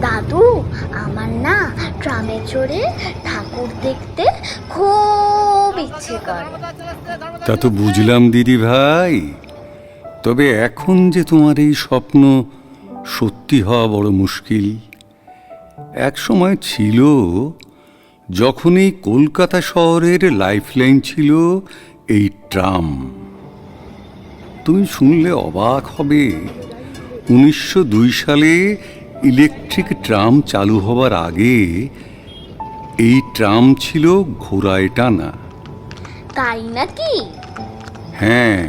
দাদু, আমার না ট্রামে চড়ে ঠাকুর দেখতে খুব ইচ্ছে করে। তা তো বুঝলাম দিদি ভাই, তবে এখন যে তোমার এই স্বপ্ন সত্যি হওয়া বড় মুশকিল। এক সময় ছিল যখন এই কলকাতা শহরের লাইফলাইন ছিল এই ট্রাম। তুমি শুনলে অবাক হবে, 1902 সালে ইলেকট্রিক ট্রাম চালু হবার আগে এই ট্রাম ছিল ঘোড়ায় টানা। তাই নাকি? হ্যাঁ,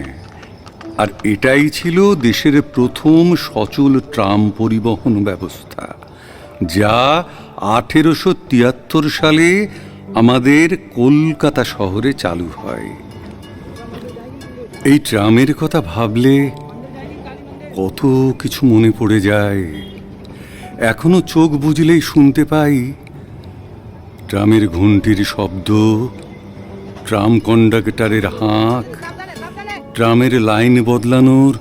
আর এটাই ছিল দেশের প্রথম সচল ট্রাম পরিবহন ব্যবস্থা, যা 1873 সালে আমাদের কলকাতা শহরে চালু হয়। এই ট্রামের কথা ভাবলে কত কিছু মনে পড়ে যায়। এখনো চোখ বুঝলেই শুনতে পাই ট্রামের ঘন্টির শব্দ, ট্রাম কন্ডাক্টরের হাঁক, ট্রামের লাইন বদলানোর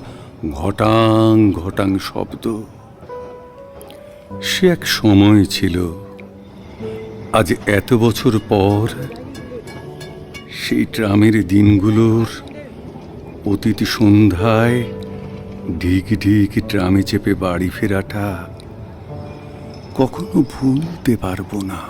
ঘটাং ঘটাং শব্দ। সে এক সময় ছিল। আজ এত বছর পর সেই ট্রামের দিনগুলোর অতিথি সন্ধ্যায় ঢিক ঢিক ট্রামে চেপে বাড়ি ফেরাটা কখনো ভুলতে পারবো না।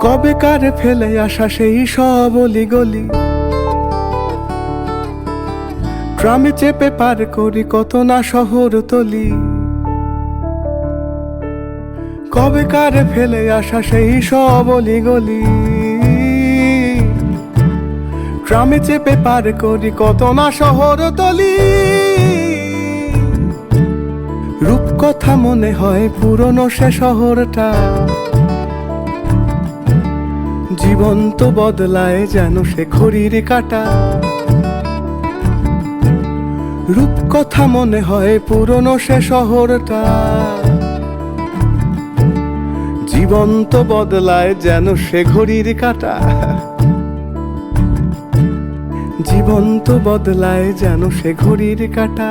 কবে কারে ফেলে আসা সেই সব অলিগলি, ট্রামে চেপে পার করি কত না শহর তলি। কবে কারে ফেলে আসা সেই সব অলিগলি, ট্রামে চেপে পার করি কত না শহর তলি। রূপকথা মনে হয় পুরনো সে শহরটা, জীবন তো বদলায় যেন সে ঘড়ির কাঁটা। রূপকথা মনে হয় পুরনো সে শহরটা, জীবন তো বদলায় যেন সে ঘড়ির কাঁটা। জীবন তো বদলায় যেন সে ঘড়ির কাঁটা।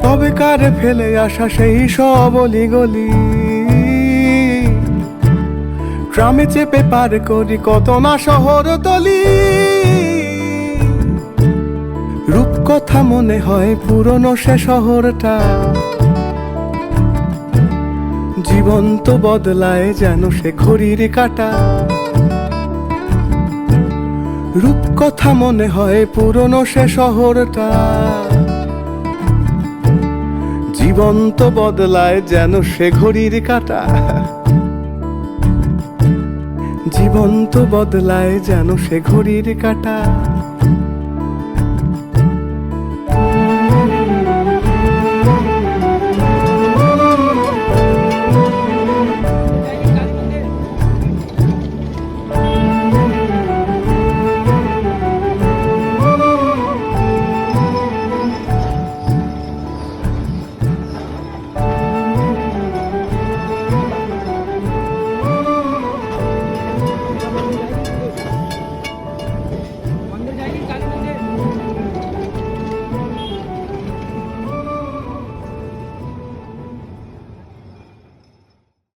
তবে কারে ফেলে আসা সেই সব অলিগলি, ট্রামে চেপে পার করি কত না শহর তলি। রূপকথা মনে হয় পুরনো সে শহরটা, জীবন তো বদলায় যেন সে ঘড়ির কাঁটা। রূপকথা মনে হয় পুরনো সে শহরটা, জীবন তো বদলায় যেন সে ঘড়ির কাঁটা। জীবন তো বদলায় যেন সে ঘড়ির কাঁটা।